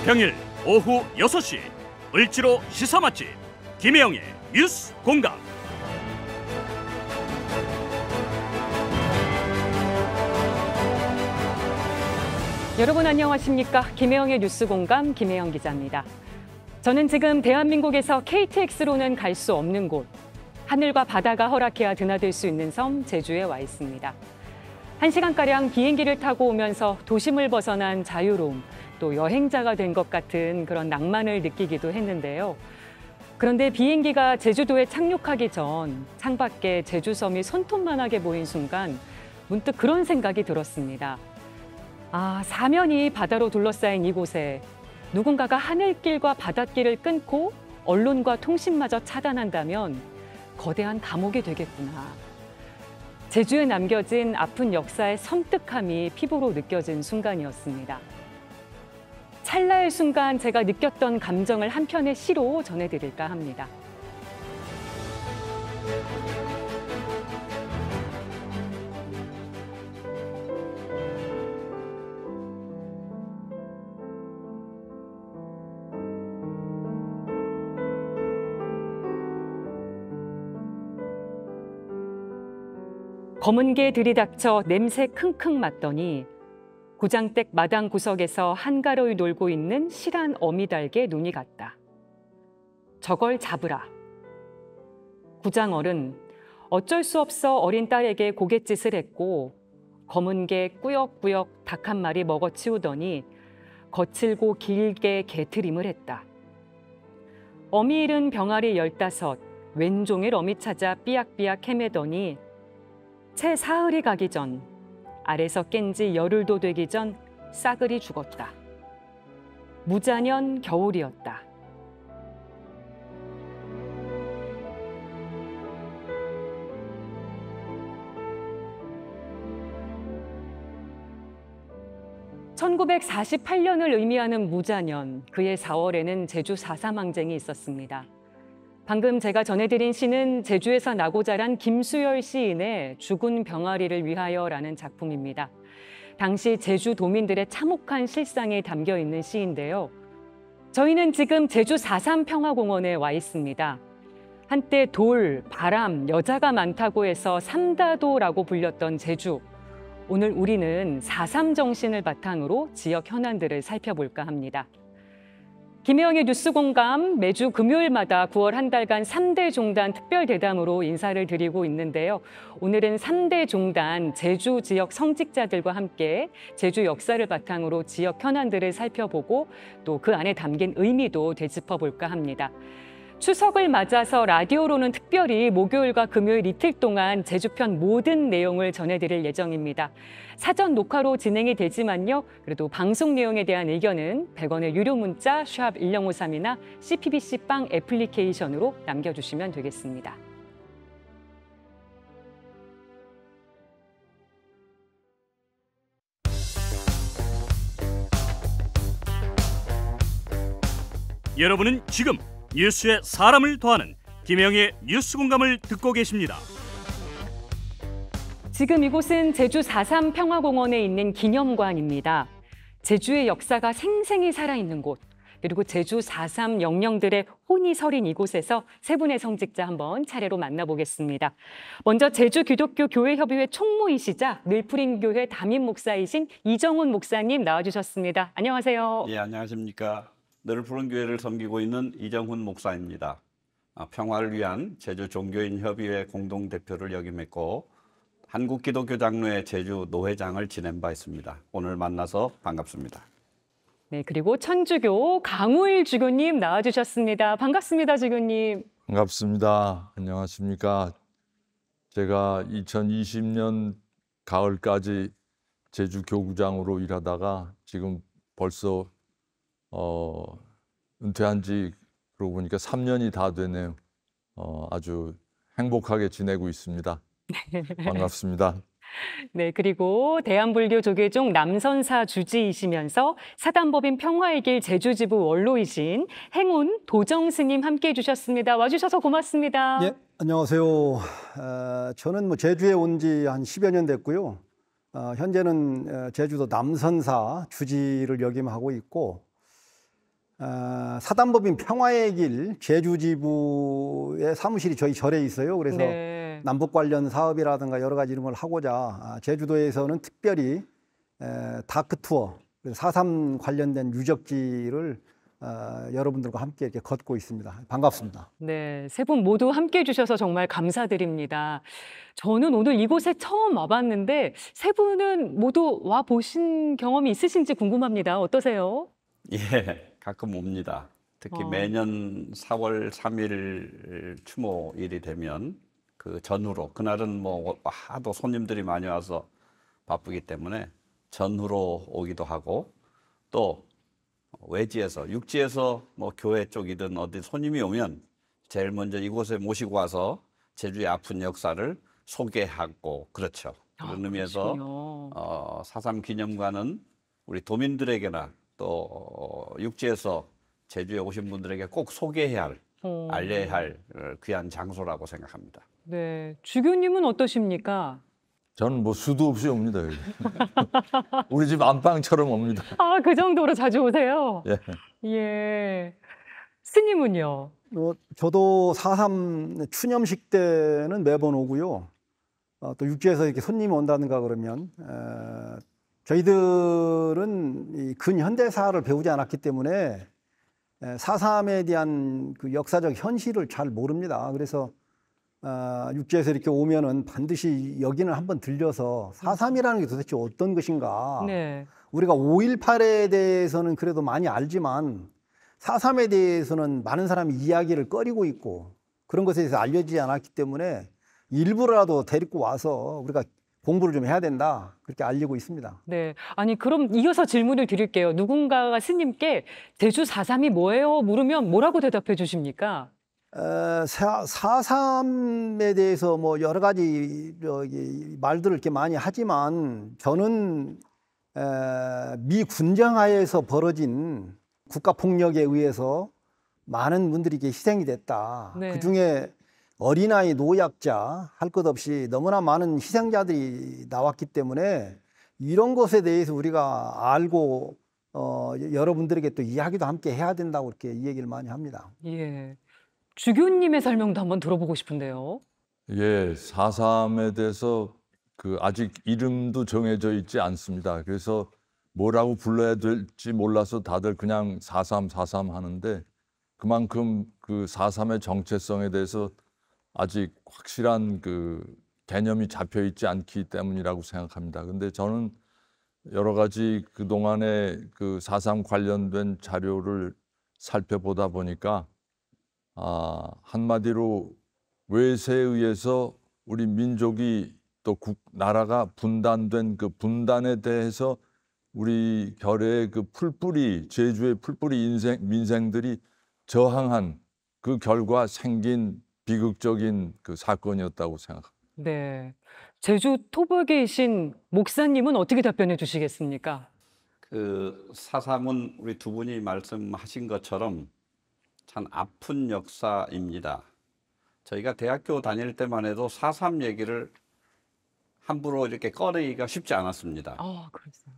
평일 오후 6시 을지로 시사 맛집 김혜영의 뉴스 공감. 여러분 안녕하십니까? 김혜영의 뉴스 공감 김혜영 기자입니다. 저는 지금 대한민국에서 KTX로는 갈 수 없는 곳, 하늘과 바다가 허락해야 드나들 수 있는 섬 제주에 와 있습니다. 1시간가량 비행기를 타고 오면서 도심을 벗어난 자유로움, 또 여행자가 된 것 같은 그런 낭만을 느끼기도 했는데요. 그런데 비행기가 제주도에 착륙하기 전 창밖에 제주섬이 손톱만하게 보인 순간 문득 그런 생각이 들었습니다. 사면이 바다로 둘러싸인 이곳에 누군가가 하늘길과 바닷길을 끊고 언론과 통신마저 차단한다면 거대한 감옥이 되겠구나. 제주에 남겨진 아픈 역사의 섬뜩함이 피부로 느껴진 순간이었습니다. 찰나의 순간 제가 느꼈던 감정을 한 편의 시로 전해드릴까 합니다. 검은 개 들이닥쳐 냄새 킁킁 맡더니 구장댁 마당 구석에서 한가로이 놀고 있는 실한 어미닭에 눈이 갔다. 저걸 잡으라. 구장어른 어쩔 수 없어 어린 딸에게 고갯짓을 했고 검은 개 꾸역꾸역 닭 한 마리 먹어치우더니 거칠고 길게 개트림을 했다. 어미 잃은 병아리 15, 왼종일 어미 찾아 삐약삐약 헤매더니 채 사흘이 가기 전, 알에서 깬 지 열흘도 되기 전 싸그리 죽었다. 무자년 겨울이었다. (1948년을) 의미하는 무자년, 그해 4월에는 제주 4.3 항쟁이 있었습니다. 방금 제가 전해드린 시는 제주에서 나고 자란 김수열 시인의 죽은 병아리를 위하여라는 작품입니다. 당시 제주 도민들의 참혹한 실상이 담겨 있는 시인데요. 저희는 지금 제주 4.3 평화공원에 와 있습니다. 한때 돌, 바람, 여자가 많다고 해서 삼다도라고 불렸던 제주. 오늘 우리는 4.3 정신을 바탕으로 지역 현안들을 살펴볼까 합니다. 김혜영의 뉴스 공감, 매주 금요일마다 9월 한 달간 3대 종단 특별 대담으로 인사를 드리고 있는데요. 오늘은 3대 종단 제주 지역 성직자들과 함께 제주 역사를 바탕으로 지역 현안들을 살펴보고 또 그 안에 담긴 의미도 되짚어 볼까 합니다. 추석을 맞아서 라디오로는 특별히 목요일과 금요일 이틀 동안 제주편 모든 내용을 전해드릴 예정입니다. 사전 녹화로 진행이 되지만요. 그래도 방송 내용에 대한 의견은 100원의 유료 문자 샵 1053이나 CPBC 빵 애플리케이션으로 남겨주시면 되겠습니다. 여러분은 지금 뉴스에 사람을 더하는 김혜영의 뉴스 공감을 듣고 계십니다. 지금 이곳은 제주 4.3 평화공원에 있는 기념관입니다. 제주의 역사가 생생히 살아있는 곳, 그리고 제주 4.3 영령들의 혼이 서린 이곳에서 세 분의 성직자 한번 차례로 만나보겠습니다. 먼저 제주기독교교회협의회 총무이시자 늘푸린교회 담임 목사이신 이정훈 목사님 나와주셨습니다. 안녕하세요. 예, 안녕하십니까. 늘푸른교회를 섬기고 있는 이정훈 목사입니다. 평화를 위한 제주 종교인 협의회 공동대표를 역임했고 한국기독교장로회 제주 노회장을 지낸 바 있습니다. 오늘 만나서 반갑습니다. 네, 그리고 천주교 강우일 주교님 나와주셨습니다. 반갑습니다, 주교님. 반갑습니다. 안녕하십니까. 제가 2020년 가을까지 제주 교구장으로 일하다가 지금 벌써 은퇴한 지 그러고 보니까 3년이 다 되네요. 아주 행복하게 지내고 있습니다. 반갑습니다. 네, 그리고 대한불교 조계종 남선사 주지이시면서 사단법인 평화의 길 제주지부 원로이신 행운 도정 스님 함께해 주셨습니다. 와주셔서 고맙습니다. 예, 안녕하세요. 저는 제주에 온 지 한 10여 년 됐고요. 현재는 제주도 남선사 주지를 역임하고 있고 사단법인 평화의 길 제주지부의 사무실이 저희 절에 있어요. 그래서 네. 남북 관련 사업이라든가 여러 가지 이런 걸 하고자 제주도에서는 특별히 다크 투어, 4.3 관련된 유적지를 여러분들과 함께 이렇게 걷고 있습니다. 반갑습니다. 네, 세 분 모두 함께 해주셔서 정말 감사드립니다. 저는 오늘 이곳에 처음 와봤는데 세 분은 모두 와 보신 경험이 있으신지 궁금합니다. 어떠세요? 예, 가끔 옵니다. 특히 매년 4월 3일 추모일이 되면 그 전후로, 그날은 뭐 하도 손님들이 많이 와서 바쁘기 때문에 전후로 오기도 하고, 또 외지에서, 육지에서 뭐 교회 쪽이든 어디 손님이 오면 제일 먼저 이곳에 모시고 와서 제주의 아픈 역사를 소개하고, 그렇죠. 그런 의미에서 그러시군요. 4.3 기념관은 우리 도민들에게나 또 육지에서 제주에 오신 분들에게 꼭 소개해야 할, 알려야 할 귀한 장소라고 생각합니다. 네, 주교님은 어떠십니까? 저는 뭐 수도 없이 옵니다. 여기. 우리 집 안방처럼 옵니다. 아, 그 정도로 자주 오세요? 예. 예. 스님은요? 저도 4.3 추념식 때는 매번 오고요. 또 육지에서 이렇게 손님이 온다든가 그러면 저희들은 이 근현대사를 배우지 않았기 때문에 4.3에 대한 그 역사적 현실을 잘 모릅니다. 그래서 육지에서 이렇게 오면은 반드시 여기는 한번 들려서 4.3이라는 게 도대체 어떤 것인가. 네. 우리가 5.18에 대해서는 그래도 많이 알지만 4.3에 대해서는 많은 사람이 이야기를 꺼리고 있고 그런 것에 대해서 알려지지 않았기 때문에 일부라도 데리고 와서 우리가 공부를 좀 해야 된다. 그렇게 알리고 있습니다. 네. 아니, 그럼 이어서 질문을 드릴게요. 누군가가 스님께 제주 4.3이 뭐예요? 물으면 뭐라고 대답해 주십니까? 4.3에 대해서 뭐 여러 가지 말들을 이렇게 많이 하지만 저는 미 군정하에서 벌어진 국가폭력에 의해서 많은 분들이 이렇게 희생이 됐다. 네. 그중에 어린아이, 노약자 할 것 없이 너무나 많은 희생자들이 나왔기 때문에 이런 것에 대해서 우리가 알고 여러분들에게 또 이야기도 함께 해야 된다고 이렇게 이 얘기를 많이 합니다. 예. 주교님의 설명도 한번 들어보고 싶은데요. 예, 4.3에 대해서 그 아직 이름도 정해져 있지 않습니다. 그래서 뭐라고 불러야 될지 몰라서 다들 그냥 4.3 하는데 그만큼 그 4.3의 정체성에 대해서 아직 확실한 그 개념이 잡혀 있지 않기 때문이라고 생각합니다. 근데 저는 여러 가지 그동안에 그 4.3 관련된 자료를 살펴보다 보니까 한마디로 외세에 의해서 우리 민족이 또 나라가 분단된 그 분단에 대해서 우리 결의 그 풀뿌리, 제주의 풀뿌리 민생들이 저항한 그 결과 생긴 비극적인 그 사건이었다고 생각합니다. 네. 제주 토북에 계신 목사님은 어떻게 답변해 주시겠습니까? 그 4.3은 우리 두 분이 말씀하신 것처럼 참 아픈 역사입니다. 저희가 대학교 다닐 때만 해도 4.3 얘기를 함부로 이렇게 꺼내기가 쉽지 않았습니다. 그랬어요.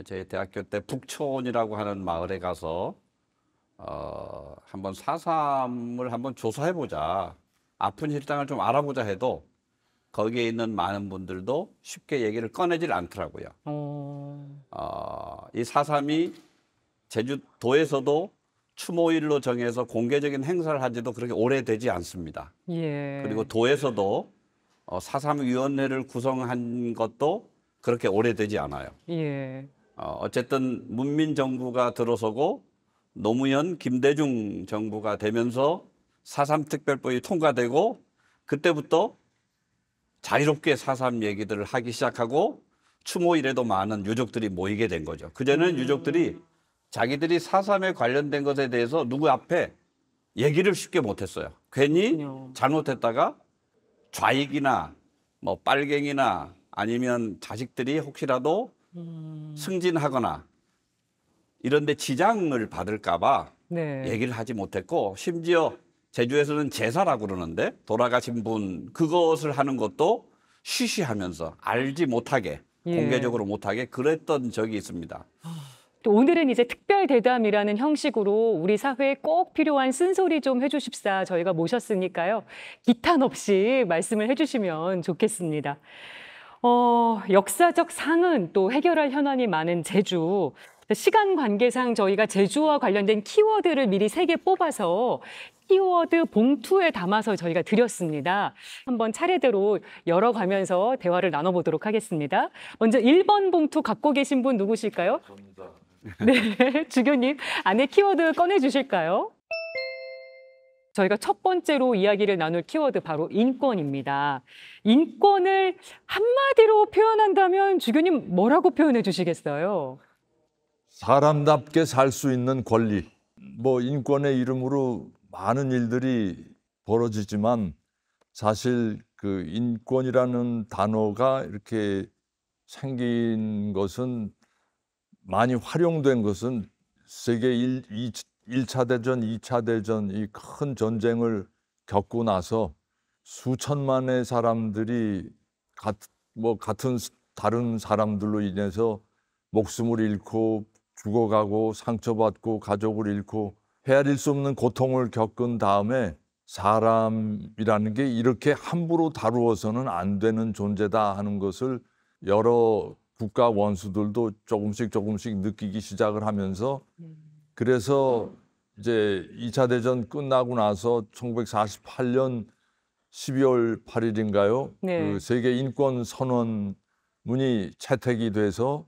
저희 대학교 때 북촌이라고 하는 마을에 가서 한번 4.3을 한번 조사해보자, 아픈 실상을 좀 알아보자 해도 거기에 있는 많은 분들도 쉽게 얘기를 꺼내질 않더라고요. 이 4.3이 제주도에서도 추모일로 정해서 공개적인 행사를 한 지도 그렇게 오래되지 않습니다. 예. 그리고 도에서도 4.3 위원회를 구성한 것도 그렇게 오래되지 않아요. 예. 어쨌든 문민정부가 들어서고 노무현, 김대중 정부가 되면서 4.3 특별법이 통과되고 그때부터 자유롭게 4.3 얘기들을 하기 시작하고 추모일에도 많은 유족들이 모이게 된 거죠. 그전에는 유족들이 자기들이 4.3에 관련된 것에 대해서 누구 앞에 얘기를 쉽게 못했어요. 괜히 잘못했다가 좌익이나 뭐 빨갱이나 아니면 자식들이 혹시라도 승진하거나 이런 데 지장을 받을까 봐 네. 얘기를 하지 못했고, 심지어 제주에서는 제사라고 그러는데 돌아가신 분 그것을 하는 것도 쉬쉬하면서 알지 못하게, 예. 공개적으로 못하게 그랬던 적이 있습니다. 또 오늘은 이제 특별 대담이라는 형식으로 우리 사회에 꼭 필요한 쓴소리 좀 해주십사 저희가 모셨으니까요. 기탄 없이 말씀을 해주시면 좋겠습니다. 역사적 상흔 또 해결할 현안이 많은 제주. 시간 관계상 저희가 제주와 관련된 키워드를 미리 3개 뽑아서 키워드 봉투에 담아서 저희가 드렸습니다. 한번 차례대로 열어가면서 대화를 나눠보도록 하겠습니다. 먼저 1번 봉투 갖고 계신 분 누구실까요? 네, 주교님 안에 키워드 꺼내주실까요? 저희가 첫 번째로 이야기를 나눌 키워드 바로 인권입니다. 인권을 한마디로 표현한다면 주교님 뭐라고 표현해 주시겠어요? 사람답게 살 수 있는 권리. 뭐 인권의 이름으로 많은 일들이 벌어지지만 사실 그 인권이라는 단어가 이렇게 생긴 것은 많이 활용된 것은 세계 1차 대전, 2차 대전 이 큰 전쟁을 겪고 나서 수천만의 사람들이 같은 다른 사람들로 인해서 목숨을 잃고 죽어가고 상처받고 가족을 잃고 헤아릴 수 없는 고통을 겪은 다음에 사람이라는 게 이렇게 함부로 다루어서는 안 되는 존재다 하는 것을 여러 국가 원수들도 조금씩 느끼기 시작을 하면서 그래서 이제 2차 대전 끝나고 나서 1948년 12월 8일인가요? 네. 그 세계 인권 선언문이 채택이 돼서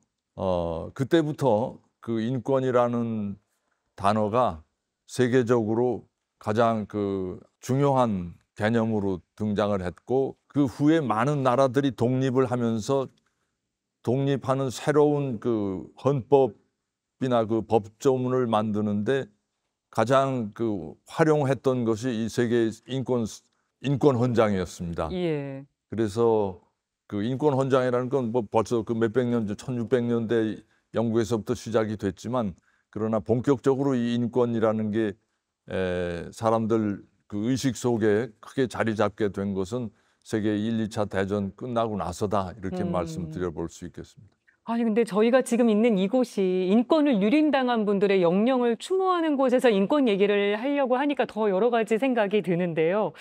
그때부터 그 인권이라는 단어가 세계적으로 가장 그 중요한 개념으로 등장을 했고 그 후에 많은 나라들이 독립을 하면서 독립하는 새로운 그 헌법이나 그 법조문을 만드는데 가장 그 활용했던 것이 이 세계 인권 헌장이었습니다. 예. 그래서 그 인권 헌장이라는 건 뭐 벌써 그 몇백 년 전 1600년대 영국에서부터 시작이 됐지만 그러나 본격적으로 이 인권이라는 게 사람들 그 의식 속에 크게 자리 잡게 된 것은 세계 1, 2차 대전 끝나고 나서다 이렇게 말씀드려 볼 수 있겠습니다. 아니 근데 저희가 지금 있는 이곳이 인권을 유린당한 분들의 영령을 추모하는 곳에서 인권 얘기를 하려고 하니까 더 여러 가지 생각이 드는데요.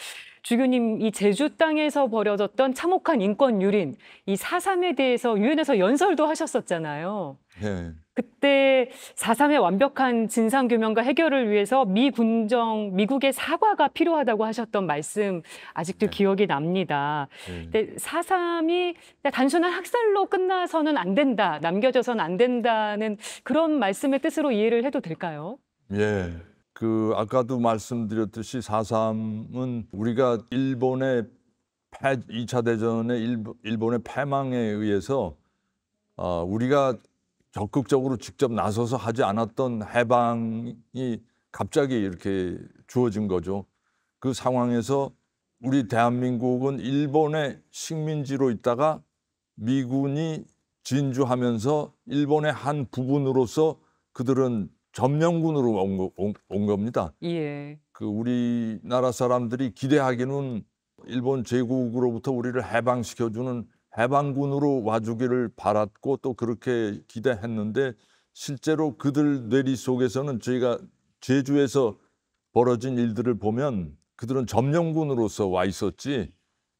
주교님, 이 제주 땅에서 벌어졌던 참혹한 인권 유린, 이 4.3에 대해서 유엔에서 연설도 하셨었잖아요. 네. 그때 4.3의 완벽한 진상규명과 해결을 위해서 미국의 사과가 필요하다고 하셨던 말씀 아직도 기억이 납니다. 근데 4.3이 단순한 학살로 끝나서는 안 된다, 남겨져서는 안 된다는 그런 말씀의 뜻으로 이해를 해도 될까요? 예. 그 아까도 말씀드렸듯이 4.3은 우리가 일본의 2차 대전의 일본의 패망에 의해서 우리가 적극적으로 직접 나서서 하지 않았던 해방이 갑자기 이렇게 주어진 거죠. 그 상황에서 우리 대한민국은 일본의 식민지로 있다가 미군이 진주하면서 일본의 한 부분으로서 그들은 점령군으로 온 겁니다. 예. 그 우리나라 사람들이 기대하기는 일본 제국으로부터 우리를 해방시켜주는 해방군으로 와주기를 바랐고 또 그렇게 기대했는데 실제로 그들 뇌리 속에서는 저희가 제주에서 벌어진 일들을 보면 그들은 점령군으로서 와 있었지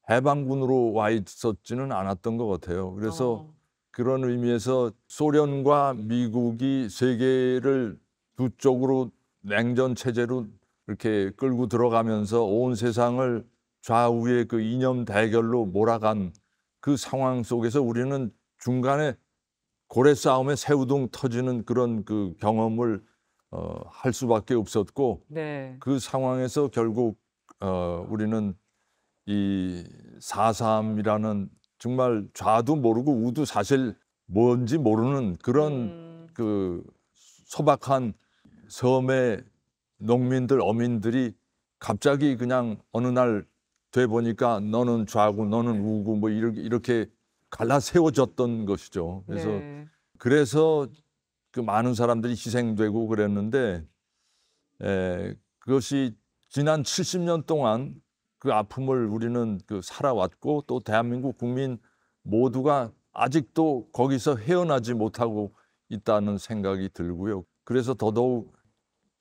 해방군으로 와 있었지는 않았던 것 같아요. 그래서 그런 의미에서 소련과 미국이 세계를 두 쪽으로 냉전 체제로 이렇게 끌고 들어가면서 온 세상을 좌우의 그 이념 대결로 몰아간 그 상황 속에서 우리는 중간에 고래 싸움에 새우등 터지는 그런 그 경험을 할 수밖에 없었고 네. 그 상황에서 결국 우리는 이 4.3이라는 정말 좌도 모르고 우도 사실 뭔지 모르는 그런 그 소박한 섬의 농민들, 어민들이 갑자기 그냥 어느 날 돼 보니까 너는 좌고 너는 우고 뭐 이렇게 갈라 세워졌던 것이죠. 그래서 네. 그래서 그 많은 사람들이 희생되고 그랬는데 그것이 지난 70년 동안 그 아픔을 우리는 그 살아왔고 또 대한민국 국민 모두가 아직도 거기서 헤어나지 못하고 있다는 생각이 들고요. 그래서 더더욱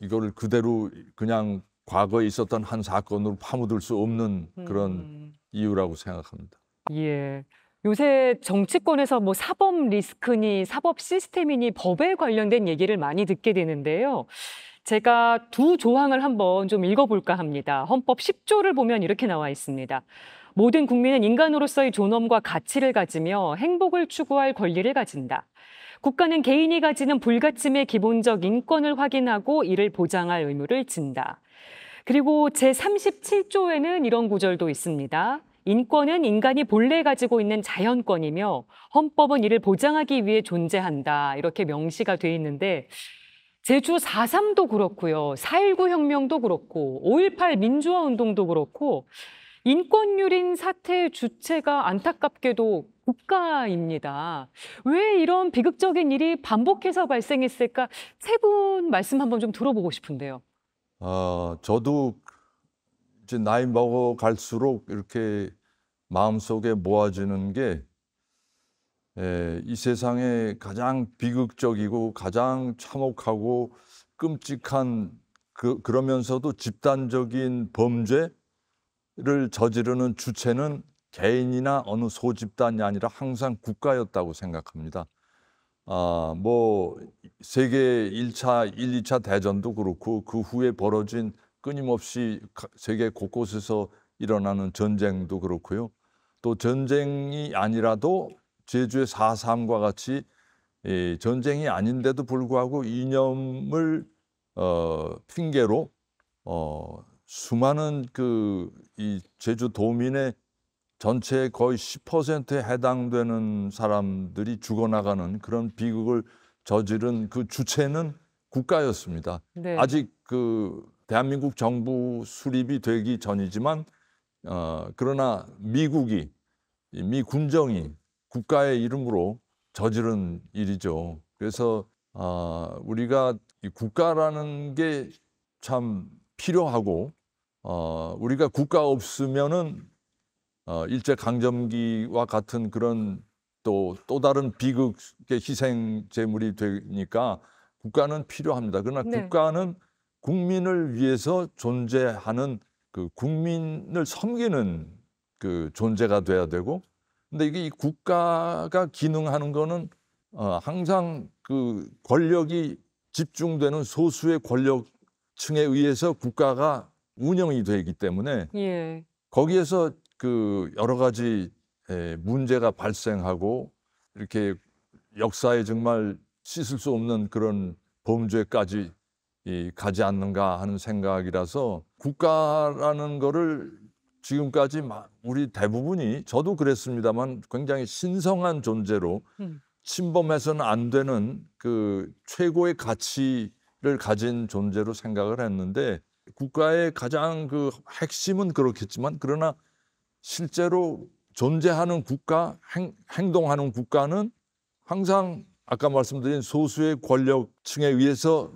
이걸 그대로 그냥 과거에 있었던 한 사건으로 파묻을 수 없는 그런 이유라고 생각합니다. 예. 요새 정치권에서 뭐 사법 리스크니 사법 시스템이니 법에 관련된 얘기를 많이 듣게 되는데요. 제가 두 조항을 한번 좀 읽어볼까 합니다. 헌법 10조를 보면 이렇게 나와 있습니다. 모든 국민은 인간으로서의 존엄과 가치를 가지며 행복을 추구할 권리를 가진다. 국가는 개인이 가지는 불가침의 기본적 인권을 확인하고 이를 보장할 의무를 진다. 그리고 제37조에는 이런 구절도 있습니다. 인권은 인간이 본래 가지고 있는 자연권이며 헌법은 이를 보장하기 위해 존재한다. 이렇게 명시가 돼 있는데 제주 4.3도 그렇고요. 4.19 혁명도 그렇고 5.18 민주화 운동도 그렇고 인권유린 사태의 주체가 안타깝게도 국가입니다. 왜 이런 비극적인 일이 반복해서 발생했을까? 세 분 말씀 한번 좀 들어보고 싶은데요. 저도 이제 나이 먹어 갈수록 이렇게 마음속에 모아지는 게 이 세상에 가장 비극적이고 가장 참혹하고 끔찍한 그러면서도 집단적인 범죄를 저지르는 주체는 개인이나 어느 소집단이 아니라 항상 국가였다고 생각합니다. 뭐 세계 1차, 1, 2차 대전도 그렇고 그 후에 벌어진 끊임없이 세계 곳곳에서 일어나는 전쟁도 그렇고요. 또 전쟁이 아니라도 제주의 4.3과 같이 전쟁이 아닌데도 불구하고 이념을 핑계로 수많은 이 제주 도민의 전체의 거의 10%에 해당되는 사람들이 죽어나가는 그런 비극을 저지른 그 주체는 국가였습니다. 네. 아직 대한민국 정부 수립이 되기 전이지만 그러나 미 군정이 국가의 이름으로 저지른 일이죠. 그래서 우리가 이 국가라는 게 참 필요하고 우리가 국가 없으면은 일제 강점기와 같은 그런 또 다른 비극의 희생 제물이 되니까 국가는 필요합니다. 그러나 네. 국가는 국민을 위해서 존재하는 국민을 섬기는 존재가 돼야 되고, 근데 이게 이 국가가 기능하는 거는 항상 권력이 집중되는 소수의 권력층에 의해서 국가가 운영이 되기 때문에 예. 거기에서 여러 가지 문제가 발생하고 이렇게 역사에 정말 씻을 수 없는 그런 범죄까지 가지 않는가 하는 생각이라서 국가라는 거를 지금까지 우리 대부분이 저도 그랬습니다만 굉장히 신성한 존재로 침범해서는 안 되는 최고의 가치를 가진 존재로 생각을 했는데 국가의 가장 핵심은 그렇겠지만 그러나 실제로 존재하는 국가, 행동하는 국가는 항상 아까 말씀드린 소수의 권력층에 의해서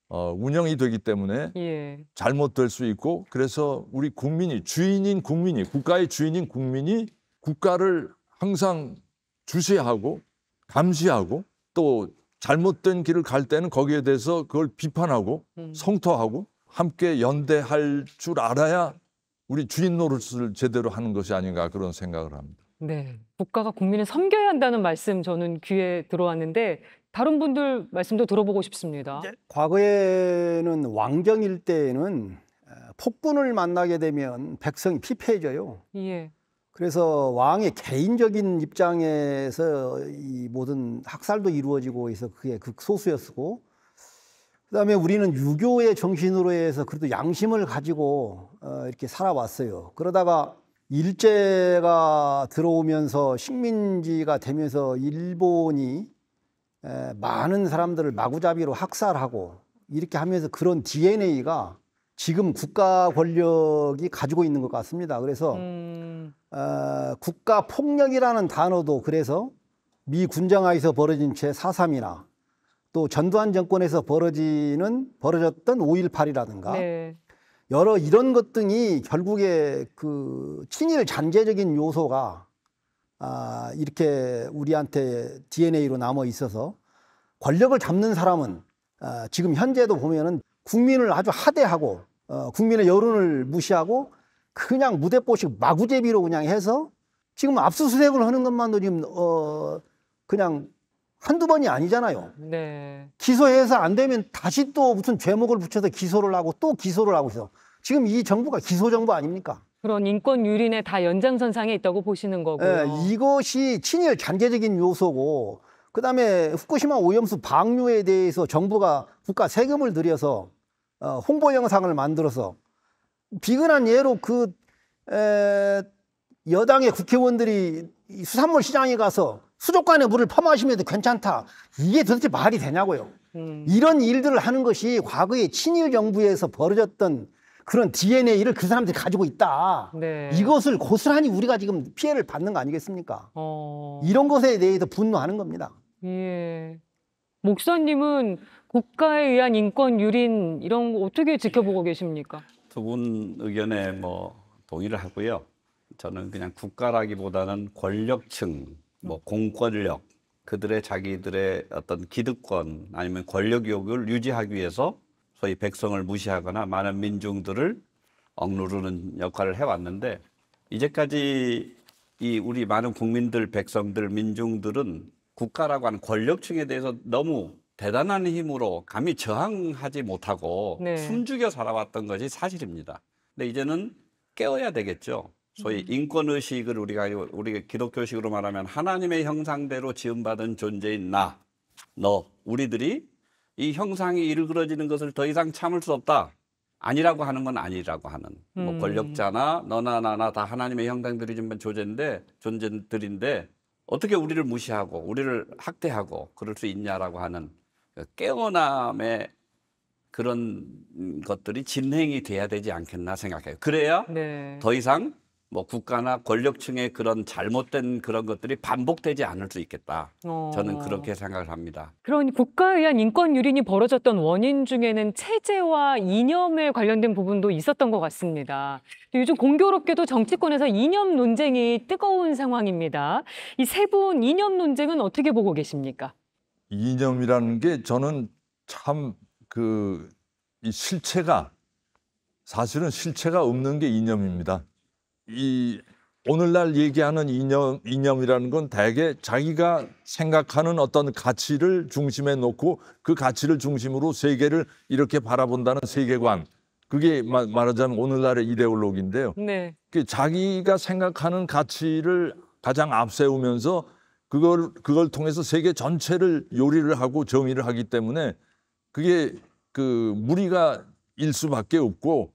운영이 되기 때문에 예. 잘못될 수 있고, 그래서 우리 국가의 주인인 국민이 국가를 항상 주시하고 감시하고 또 잘못된 길을 갈 때는 거기에 대해서 그걸 비판하고 성토하고 함께 연대할 줄 알아야 우리 주인 노릇을 제대로 하는 것이 아닌가 그런 생각을 합니다. 네. 국가가 국민을 섬겨야 한다는 말씀 저는 귀에 들어왔는데 다른 분들 말씀도 들어보고 싶습니다. 과거에는 왕정일 때에는 폭군을 만나게 되면 백성이 피폐해져요. 예. 그래서 왕의 개인적인 입장에서 이 모든 학살도 이루어지고 해서 그게 극소수였고, 그다음에 우리는 유교의 정신으로 해서 그래도 양심을 가지고 이렇게 살아왔어요. 그러다가 일제가 들어오면서 식민지가 되면서 일본이 많은 사람들을 마구잡이로 학살하고 이렇게 하면서 그런 DNA가 지금 국가 권력이 가지고 있는 것 같습니다. 그래서 국가 폭력이라는 단어도 그래서 미 군정하에서 벌어진 제4.3이나 또 전두환 정권에서 벌어졌던 5.18이라든가 네. 여러 이런 것 등이 결국에 친일 잔재적인 요소가 이렇게 우리한테 DNA로 남아 있어서 권력을 잡는 사람은 지금 현재도 보면은 국민을 아주 하대하고 국민의 여론을 무시하고 그냥 무대뽀식 마구제비로 그냥 해서 지금 압수수색을 하는 것만도 지금 그냥 한두 번이 아니잖아요. 네. 기소해서 안 되면 다시 또 무슨 죄목을 붙여서 기소를 하고 또 기소를 하고 있어. 지금 이 정부가 기소 정부 아닙니까? 그런 인권 유린의 다 연장선상에 있다고 보시는 거고요. 예, 이것이 친일 잔재적인 요소고, 그다음에 후쿠시마 오염수 방류에 대해서 정부가 국가 세금을 들여서 홍보 영상을 만들어서 비근한 예로 여당의 국회의원들이 수산물 시장에 가서 수족관에 물을 퍼마시면 괜찮다. 이게 도대체 말이 되냐고요. 이런 일들을 하는 것이 과거에 친일 정부에서 벌어졌던 그런 DNA를 그 사람들이 가지고 있다. 네. 이것을 고스란히 우리가 지금 피해를 받는 거 아니겠습니까? 이런 것에 대해서 분노하는 겁니다. 예. 목사님은 국가에 의한 인권 유린 이런 거 어떻게 지켜보고 계십니까? 두 분 의견에 뭐 동의를 하고요. 저는 그냥 국가라기보다는 권력층, 뭐 공권력, 그들의 자기들의 어떤 기득권 아니면 권력 욕을 유지하기 위해서 소위 백성을 무시하거나 많은 민중들을 억누르는 역할을 해왔는데, 이제까지 이 우리 많은 국민들, 백성들, 민중들은 국가라고 하는 권력층에 대해서 너무 대단한 힘으로 감히 저항하지 못하고 네. 숨죽여 살아왔던 것이 사실입니다. 근데 이제는 깨어야 되겠죠. 소위 인권의식을 우리가 기독교식으로 말하면 하나님의 형상대로 지음받은 존재인 나, 너, 우리들이 이 형상이 일그러지는 것을 더 이상 참을 수 없다. 아니라고 하는 건 아니라고 하는. 뭐 권력자나 너나 나나 다 하나님의 형상들이 지금 존재들인데 어떻게 우리를 무시하고 우리를 학대하고 그럴 수 있냐라고 하는 깨어남의 그런 것들이 진행이 돼야 되지 않겠나 생각해요. 그래야 네. 더 이상 뭐 국가나 권력층의 그런 잘못된 그런 것들이 반복되지 않을 수 있겠다. 저는 그렇게 생각을 합니다. 그런 국가에 의한 인권 유린이 벌어졌던 원인 중에는 체제와 이념에 관련된 부분도 있었던 것 같습니다. 요즘 공교롭게도 정치권에서 이념 논쟁이 뜨거운 상황입니다. 이 세 분 이념 논쟁은 어떻게 보고 계십니까? 이념이라는 게 저는 참 이 실체가 사실은 실체가 없는 게 이념입니다. 이 오늘날 얘기하는 이념이라는 건 대개 자기가 생각하는 어떤 가치를 중심에 놓고 그 가치를 중심으로 세계를 이렇게 바라본다는 세계관, 그게 말하자면 오늘날의 이데올로기인데요. 네. 자기가 생각하는 가치를 가장 앞세우면서 그걸 통해서 세계 전체를 요리를 하고 정의를 하기 때문에 그게 무리가 일 수밖에 없고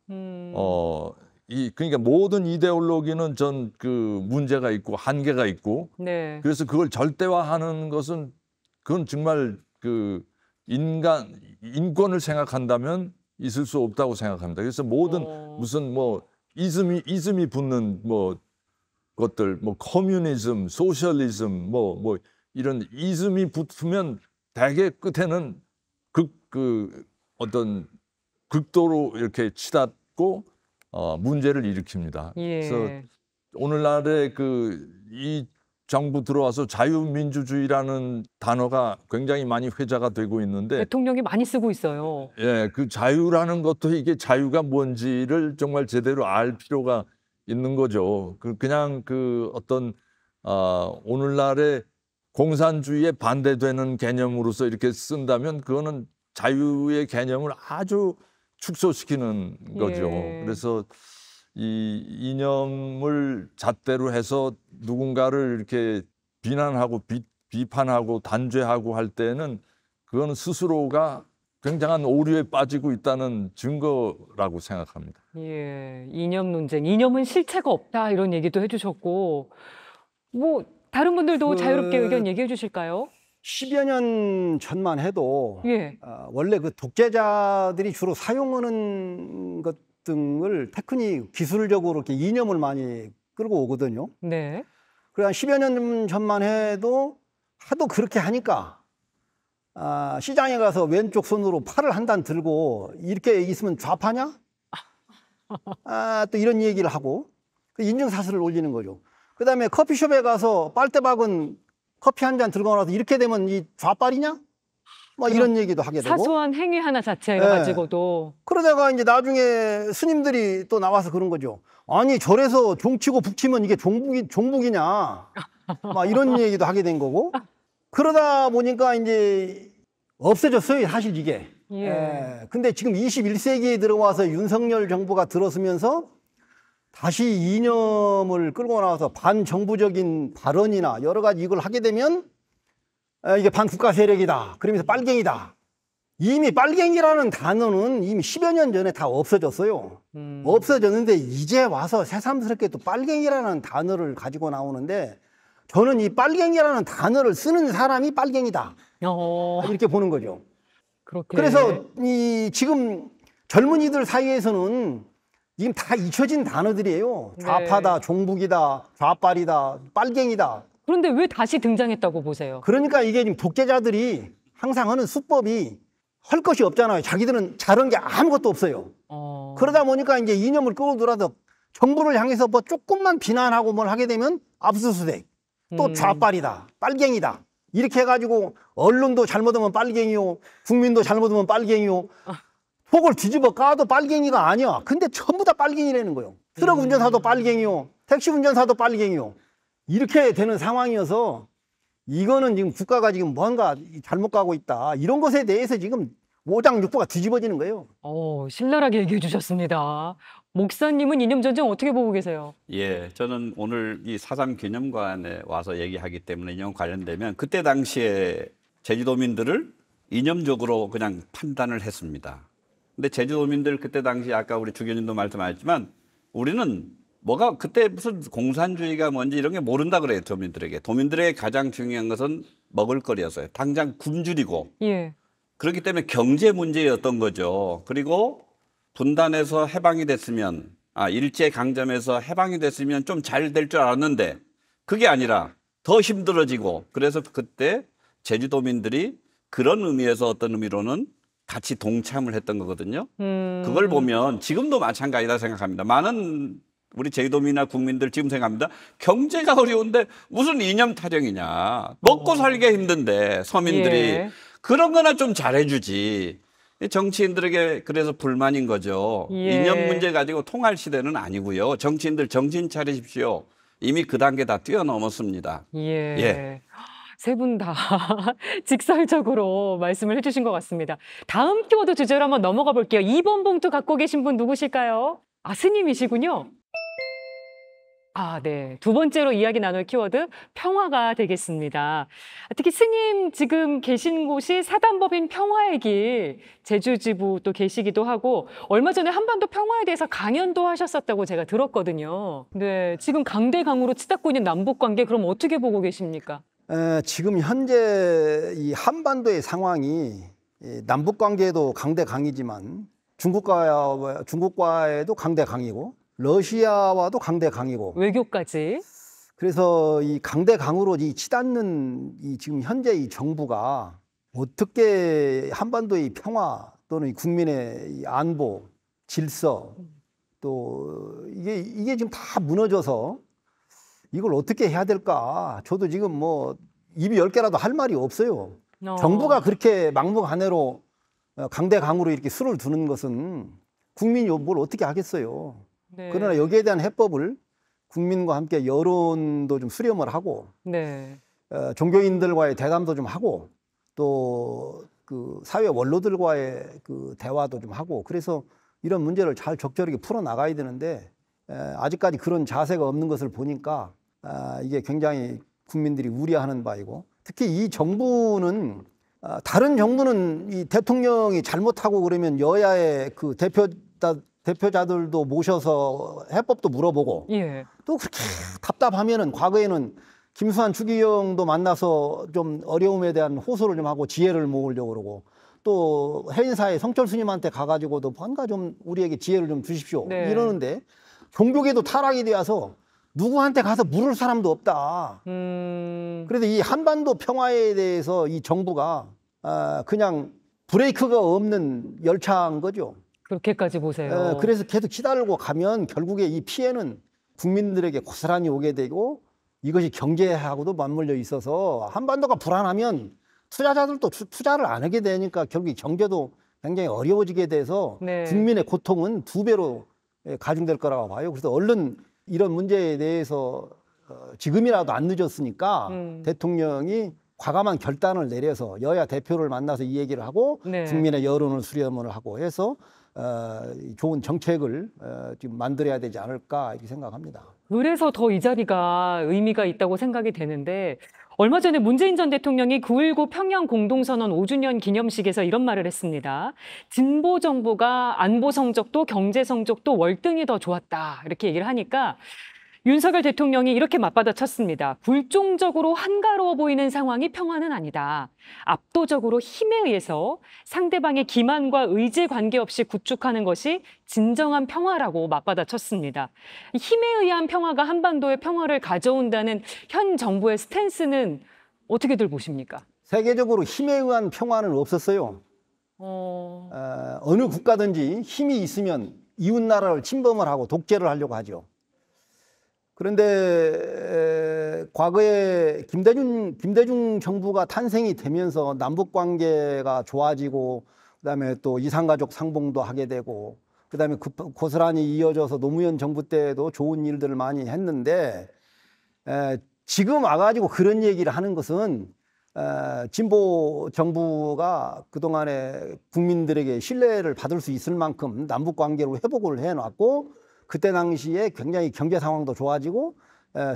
그러니까 모든 이데올로기는 전 문제가 있고 한계가 있고, 네. 그래서 그걸 절대화하는 것은 그건 정말 인권을 생각한다면 있을 수 없다고 생각합니다. 그래서 모든 무슨 이즘이 붙는 것들, 커뮤니즘, 소셜리즘, 이런 이즘이 붙으면 대개 끝에는 어떤 극도로 이렇게 치닫고 문제를 일으킵니다. 예. 그래서 오늘날의 이 정부 들어와서 자유민주주의라는 단어가 굉장히 많이 회자가 되고 있는데, 대통령이 많이 쓰고 있어요. 예, 그 자유라는 것도 이게 자유가 뭔지를 정말 제대로 알 필요가 있는 거죠. 그냥 어떤 오늘날의 공산주의에 반대되는 개념으로서 이렇게 쓴다면 그거는 자유의 개념을 아주 축소시키는 거죠. 예. 그래서 이 이념을 잣대로 해서 누군가를 이렇게 비난하고 비판하고 단죄하고 할 때는 그거는 스스로가 굉장한 오류에 빠지고 있다는 증거라고 생각합니다. 예, 이념 논쟁, 이념은 실체가 없다 이런 얘기도 해주셨고, 다른 분들도 자유롭게 의견 얘기해 주실까요? 10여 년 전만 해도 예. 원래 독재자들이 주로 사용하는 것 등을 테크닉 기술적으로 이렇게 이념을 많이 끌고 오거든요. 네. 그래 한 10여 년 전만 해도 하도 그렇게 하니까 시장에 가서 왼쪽 손으로 팔을 한 단 들고 이렇게 있으면 좌파냐? 또 이런 얘기를 하고 인증사슬을 올리는 거죠. 그다음에 커피숍에 가서 빨대박은 커피 한 잔 들고 나서 이렇게 되면 이 좌빨이냐? 뭐 이런 얘기도 하게 되고. 사소한 행위 하나 자체 네. 가지고도. 그러다가 이제 나중에 스님들이 또 나와서 그런 거죠. 아니 절에서 종치고 북치면 이게 종북이냐. 막 이런 얘기도 하게 된 거고. 그러다 보니까 이제 없어졌어요, 사실 이게. 예. 예. 근데 지금 21세기에 들어와서 윤석열 정부가 들어서면서 다시 이념을 끌고 나와서 반정부적인 발언이나 여러 가지 이걸 하게 되면 이게 반국가 세력이다. 그러면서 빨갱이다. 이미 빨갱이라는 단어는 이미 10여 년 전에 다 없어졌어요. 없어졌는데 이제 와서 새삼스럽게 또 빨갱이라는 단어를 가지고 나오는데 저는 이 빨갱이라는 단어를 쓰는 사람이 빨갱이다. 이렇게 보는 거죠. 그렇게. 그래서 이 지금 젊은이들 사이에서는 지금 다 잊혀진 단어들이에요. 좌파다, 종북이다, 좌빨이다, 빨갱이다. 그런데 왜 다시 등장했다고 보세요? 그러니까 이게 지금 독재자들이 항상 하는 수법이 할 것이 없잖아요. 자기들은 잘한 게 아무것도 없어요. 그러다 보니까 이제 이념을 끌고 들어서 정부를 향해서 뭐 조금만 비난하고 뭘 하게 되면 압수수색. 또 좌빨이다, 빨갱이다. 이렇게 해가지고 언론도 잘못하면 빨갱이요, 국민도 잘못하면 빨갱이요. 속을 뒤집어 까도 빨갱이가 아니야. 근데 전부 다 빨갱이라는 거예요. 트럭 운전사도 빨갱이요, 택시 운전사도 빨갱이요. 이렇게 되는 상황이어서 이거는 지금 국가가 지금 뭔가 잘못 가고 있다. 이런 것에 대해서 지금 오장육부가 뒤집어지는 거예요. 신랄하게 얘기해 주셨습니다. 목사님은 이념 전쟁 어떻게 보고 계세요? 예, 저는 오늘 이 4.3 기념관에 와서 얘기하기 때문에 이념 관련되면 그때 당시에 제주도민들을 이념적으로 그냥 판단을 했습니다. 근데 제주도민들 그때 당시 아까 우리 주교님도 말씀하셨지만 우리는 뭐가 그때 무슨 공산주의가 뭔지 이런 게 모른다 그래요, 도민들에게. 도민들에게 가장 중요한 것은 먹을거리였어요. 당장 굶주리고. 예. 그렇기 때문에 경제 문제였던 거죠. 그리고 분단에서 해방이 됐으면, 일제 강점에서 해방이 됐으면 좀 잘 될 줄 알았는데 그게 아니라 더 힘들어지고, 그래서 그때 제주도민들이 그런 의미에서 어떤 의미로는 같이 동참을 했던 거거든요. 그걸 보면 지금도 마찬가지다 생각합니다. 많은 우리 제주도민이나 국민들 지금 생각합니다. 경제가 어려운데 무슨 이념 타령이냐. 먹고 살기가 힘든데 서민들이. 예. 그런 거나 좀 잘해주지. 정치인들에게 그래서 불만인 거죠. 예. 이념 문제 가지고 통할 시대는 아니고요. 정치인들 정신 차리십시오. 이미 그 단계 다 뛰어넘었습니다. 예. 예. 세 분 다 직설적으로 말씀을 해주신 것 같습니다. 다음 키워드 주제로 한번 넘어가 볼게요. 2번 봉투 갖고 계신 분 누구실까요? 스님이시군요. 네. 두 번째로 이야기 나눌 키워드 평화가 되겠습니다. 특히 스님 지금 계신 곳이 사단법인 평화의 길 제주지부 또 계시기도 하고 얼마 전에 한반도 평화에 대해서 강연도 하셨었다고 제가 들었거든요. 네, 지금 강대강으로 치닫고 있는 남북관계 그럼 어떻게 보고 계십니까? 지금 현재 이 한반도의 상황이 남북관계도 강대강이지만 중국과에도 강대강이고 러시아와도 강대강이고 외교까지. 그래서 이 강대강으로 이 치닫는 이 지금 현재 이 정부가 어떻게 한반도의 평화 또는 이 국민의 이 안보, 질서 또 이게 지금 다 무너져서 이걸 어떻게 해야 될까? 저도 지금 뭐 입이 10개라도 할 말이 없어요. 정부가 그렇게 막무가내로 강대강으로 이렇게 수를 두는 것은 국민이 뭘 어떻게 하겠어요. 네. 그러나 여기에 대한 해법을 국민과 함께 여론도 좀 수렴을 하고 네. 종교인들과의 대담도 좀 하고 또 그 사회 원로들과의 그 대화도 좀 하고 그래서 이런 문제를 잘 적절하게 풀어 나가야 되는데 아직까지 그런 자세가 없는 것을 보니까 이게 굉장히 국민들이 우려하는 바이고 특히 이 정부는 다른 정부는 이 대통령이 잘못하고 그러면 여야의 그 대표자들도 모셔서 해법도 물어보고 예. 또 그렇게 답답하면은 과거에는 김수환 추기경도 만나서 좀 어려움에 대한 호소를 좀 하고 지혜를 모으려고 그러고 또 해인사에 성철 스님한테 가가지고도 뭔가 좀 우리에게 지혜를 좀 주십시오 네. 이러는데 종교계도 타락이 되어서 누구한테 가서 물을 사람도 없다. 그래서 이 한반도 평화에 대해서 이 정부가 그냥 브레이크가 없는 열차인 거죠. 그렇게까지 보세요. 그래서 계속 기다리고 가면 결국에 이 피해는 국민들에게 고스란히 오게 되고 이것이 경제하고도 맞물려 있어서 한반도가 불안하면 투자자들도 투자를 안 하게 되니까 결국 경제도 굉장히 어려워지게 돼서 네. 국민의 고통은 2배로 가중될 거라고 봐요. 그래서 얼른 이런 문제에 대해서 지금이라도 안 늦었으니까 대통령이 과감한 결단을 내려서 여야 대표를 만나서 이 얘기를 하고 네. 국민의 여론을 수렴을 하고 해서 좋은 정책을 지금 만들어야 되지 않을까 이렇게 생각합니다. 그래서 더 이 자리가 의미가 있다고 생각이 되는데 얼마 전에 문재인 전 대통령이 9.19 평양 공동선언 5주년 기념식에서 이런 말을 했습니다. 진보 정부가 안보 성적도 경제 성적도 월등히 더 좋았다. 이렇게 얘기를 하니까 윤석열 대통령이 이렇게 맞받아쳤습니다. 굴종적으로 한가로워 보이는 상황이 평화는 아니다. 압도적으로 힘에 의해서 상대방의 기만과 의지 관계없이 구축하는 것이 진정한 평화라고 맞받아쳤습니다. 힘에 의한 평화가 한반도의 평화를 가져온다는 현 정부의 스탠스는 어떻게들 보십니까? 세계적으로 힘에 의한 평화는 없었어요. 어느 국가든지 힘이 있으면 이웃 나라를 침범을 하고 독재를 하려고 하죠. 그런데 과거에 김대중 정부가 탄생이 되면서 남북 관계가 좋아지고 그다음에 또 이산가족 상봉도 하게 되고 그다음에 고스란히 이어져서 노무현 정부 때도 좋은 일들을 많이 했는데 지금 와가지고 그런 얘기를 하는 것은 진보 정부가 그동안에 국민들에게 신뢰를 받을 수 있을 만큼 남북 관계를 회복을 해놨고 그때 당시에 굉장히 경제 상황도 좋아지고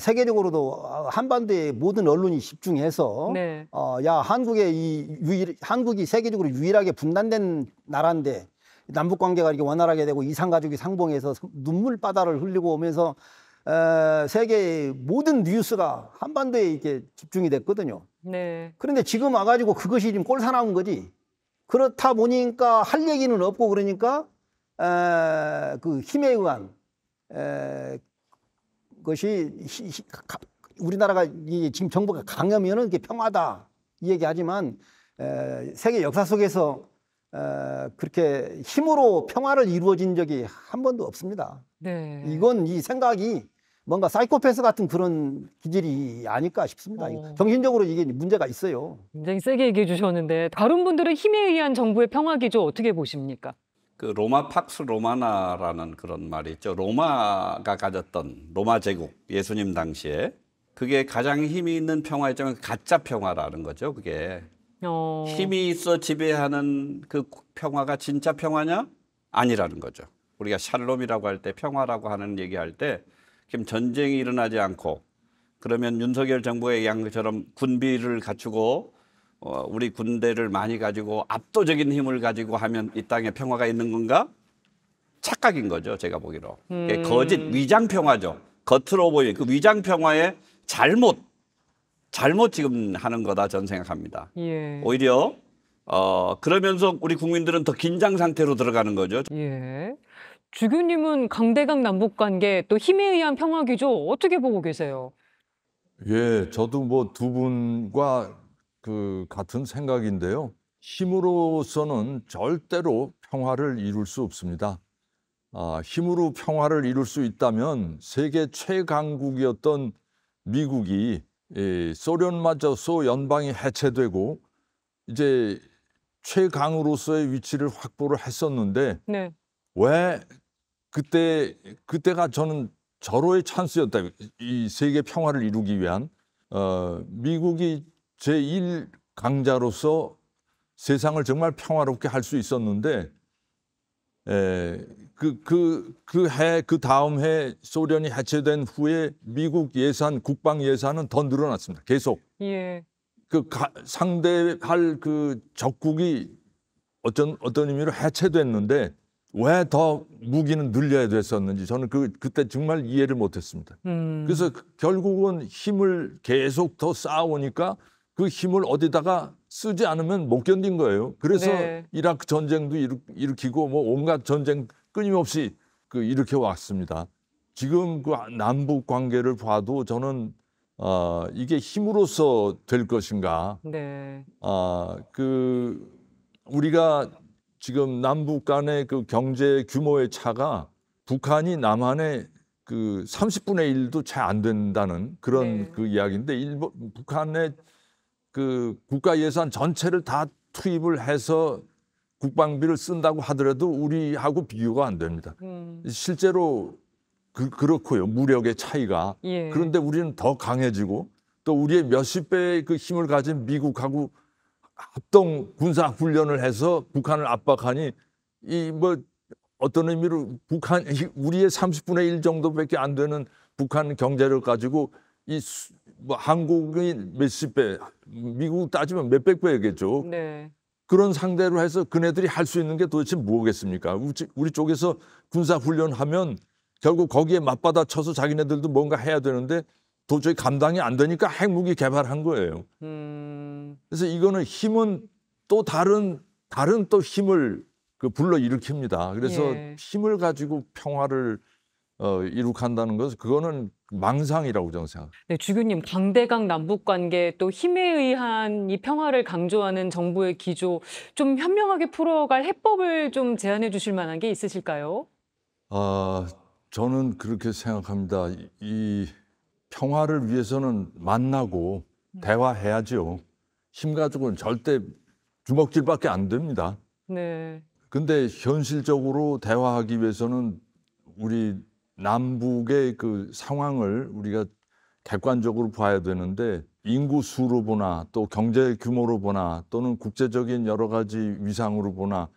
세계적으로도 한반도의 모든 언론이 집중해서 네. 야 한국이 세계적으로 유일하게 분단된 나라인데 남북 관계가 이렇게 원활하게 되고 이산 가족이 상봉해서 눈물바다를 흘리고 오면서 세계의 모든 뉴스가 한반도에 이렇게 집중이 됐거든요. 네. 그런데 지금 와가지고 그것이 지금 꼴사나운 거지. 그렇다 보니까 할 얘기는 없고 그러니까 그 힘에 의한 것이 우리나라가 지금 정부가 강하면은 이게 평화다 이 얘기하지만 세계 역사 속에서 그렇게 힘으로 평화를 이루어진 적이 한 번도 없습니다. 네. 이건 이 생각이 뭔가 사이코패스 같은 그런 기질이 아닐까 싶습니다. 정신적으로 이게 문제가 있어요. 굉장히 세게 얘기해 주셨는데 다른 분들은 힘에 의한 정부의 평화 기조 어떻게 보십니까? 그 로마 팍스 로마나라는 그런 말이 있죠. 로마가 가졌던 로마 제국 예수님 당시에 그게 가장 힘이 있는 평화였지만 가짜 평화라는 거죠. 그게 힘이 있어 지배하는 그 평화가 진짜 평화냐? 아니라는 거죠. 우리가 샬롬이라고 할 때 평화라고 하는 얘기할 때 지금 전쟁이 일어나지 않고 그러면 윤석열 정부의 양처럼 군비를 갖추고 우리 군대를 많이 가지고 압도적인 힘을 가지고 하면 이 땅에 평화가 있는 건가? 착각인 거죠. 제가 보기로. 거짓 위장 평화죠. 겉으로 보이는 그 위장 평화의 잘못 지금 하는 거다 저는 생각합니다. 예. 오히려 그러면서 우리 국민들은 더 긴장 상태로 들어가는 거죠. 예. 주교님은 강대강 남북 관계 또 힘에 의한 평화 기조 어떻게 보고 계세요? 예, 저도 뭐 두 분과 그 같은 생각인데요. 힘으로서는 절대로 평화를 이룰 수 없습니다. 힘으로 평화를 이룰 수 있다면 세계 최강국이었던 미국이 소련마저 소연방이 해체되고 이제 최강으로서의 위치를 확보를 했었는데 네. 왜 그때가 저는 절호의 찬스였다. 이 세계 평화를 이루기 위한 미국이 제1강자로서 세상을 정말 평화롭게 할 수 있었는데 그 다음 해 소련이 해체된 후에 미국 예산, 국방 예산은 더 늘어났습니다. 계속. 예. 상대할 그 적국이 어떤 의미로 해체됐는데 왜 더 무기는 늘려야 됐었는지 저는 그때 정말 이해를 못했습니다. 그래서 결국은 힘을 계속 더 쌓아오니까 그 힘을 어디다가 쓰지 않으면 못 견딘 거예요. 그래서 네. 이라크 전쟁도 일으키고 뭐 온갖 전쟁 끊임없이 일으켜 왔습니다. 지금 그 남북 관계를 봐도 저는 이게 힘으로써 될 것인가? 네. 우리가 지금 남북 간의 그 경제 규모의 차가 북한이 남한의 그 30분의 1도 채 안 된다는 그런 네. 그 이야기인데 북한의 그 국가 예산 전체를 다 투입을 해서 국방비를 쓴다고 하더라도 우리하고 비교가 안 됩니다. 실제로 그렇고요. 무력의 차이가. 예. 그런데 우리는 더 강해지고 또 우리의 몇십 배의 그 힘을 가진 미국하고 합동 군사 훈련을 해서 북한을 압박하니 이 뭐 어떤 의미로 우리의 30분의 1 정도밖에 안 되는 북한 경제력 가지고 뭐 한국의 몇십 배, 미국 따지면 몇백 배겠죠. 네. 그런 상대로 해서 그네들이 할 수 있는 게 도대체 뭐겠습니까? 우리 쪽에서 군사 훈련하면 결국 거기에 맞받아 쳐서 자기네들도 뭔가 해야 되는데 도저히 감당이 안 되니까 핵무기 개발한 거예요. 그래서 이거는 힘은 또 다른 또 힘을 불러 일으킵니다. 그래서 예. 힘을 가지고 평화를 이룩한다는 것은 그거는 망상이라고 저는 생각합니다. 네, 주교님, 강대강 남북 관계 또 힘에 의한 이 평화를 강조하는 정부의 기조 좀 현명하게 풀어갈 해법을 좀 제안해 주실 만한 게 있으실까요? 저는 그렇게 생각합니다. 이 평화를 위해서는 만나고 대화해야죠. 힘 가지고는 절대 주먹질밖에 안 됩니다. 네. 근데 현실적으로 대화하기 위해서는 우리 남북의 그 상황을 우리가 객관적으로 봐야 되는데 인구 수로 보나 또 경제 규모로 보나 또는 국제적인 여러 가지 위상으로 보나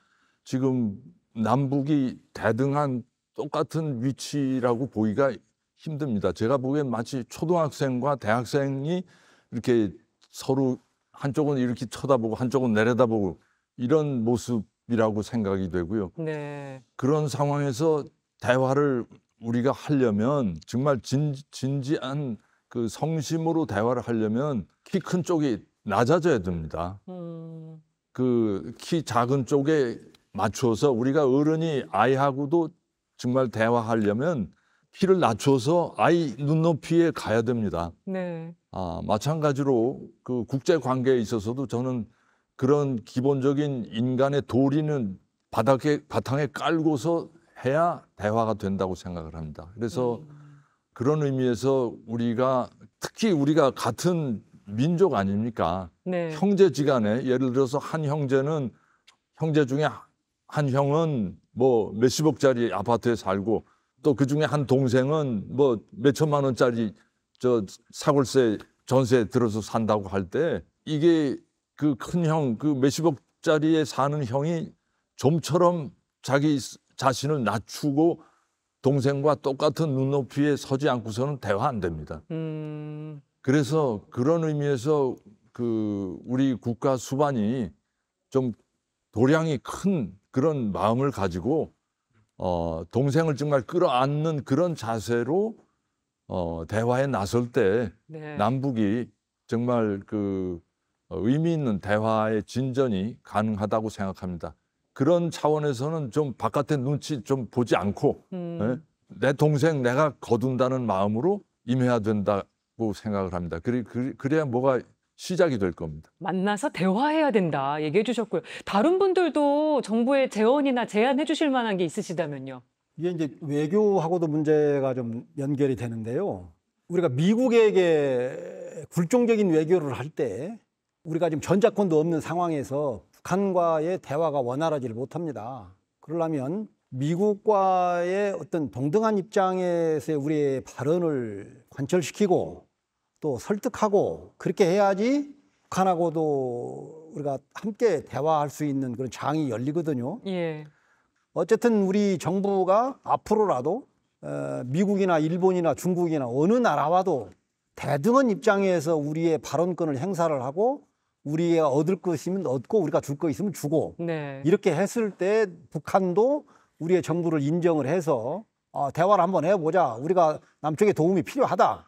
지금 남북이 대등한 똑같은 위치라고 보기가 힘듭니다. 제가 보기엔 마치 초등학생과 대학생이 이렇게 서로 한쪽은 이렇게 쳐다보고 한쪽은 내려다보고 이런 모습이라고 생각이 되고요. 네. 그런 상황에서 대화를 우리가 하려면 정말 진지한 그 성심으로 대화를 하려면 키 큰 쪽이 낮아져야 됩니다. 그 키 작은 쪽에 맞춰서 우리가 어른이 아이하고도 정말 대화하려면 키를 낮춰서 아이 눈높이에 가야 됩니다. 네. 마찬가지로 그 국제 관계에 있어서도 저는 그런 기본적인 인간의 도리는 바탕에 깔고서 해야 대화가 된다고 생각을 합니다. 그래서 그런 의미에서 특히 우리가 같은 민족 아닙니까? 네. 형제지간에 예를 들어서 한 형제는 형제 중에 한 형은 뭐 몇십억짜리 아파트에 살고 또 그 중에 한 동생은 뭐 몇천만 원짜리 사골세 전세 들어서 산다고 할 때 이게 그 큰 형, 그 몇십억짜리에 사는 형이 좀처럼 자기 자신을 낮추고 동생과 똑같은 눈높이에 서지 않고서는 대화 안 됩니다. 그래서 그런 의미에서 우리 국가 수반이 좀 도량이 큰 그런 마음을 가지고 동생을 정말 끌어안는 그런 자세로 대화에 나설 때 네. 남북이 정말 의미 있는 대화의 진전이 가능하다고 생각합니다. 그런 차원에서는 좀 바깥의 눈치 좀 보지 않고 내 동생 내가 거둔다는 마음으로 임해야 된다고 생각을 합니다. 그래야 뭐가 시작이 될 겁니다. 만나서 대화해야 된다 얘기해 주셨고요. 다른 분들도 정부의 제언이나 제안해 주실 만한 게 있으시다면요. 이게 이제 외교하고도 문제가 좀 연결이 되는데요. 우리가 미국에게 굴종적인 외교를 할 때 우리가 지금 전작권도 없는 상황에서 북한과의 대화가 원활하지를 못합니다. 그러려면 미국과의 어떤 동등한 입장에서의 우리의 발언을 관철시키고 또 설득하고 그렇게 해야지 북한하고도 우리가 함께 대화할 수 있는 그런 장이 열리거든요. 예. 어쨌든 우리 정부가 앞으로라도 미국이나 일본이나 중국이나 어느 나라와도 대등한 입장에서 우리의 발언권을 행사를 하고 우리가 얻을 것 있으면 얻고 우리가 줄 거 있으면 주고 네. 이렇게 했을 때 북한도 우리의 정부를 인정을 해서 대화를 한번 해보자. 우리가 남쪽에 도움이 필요하다.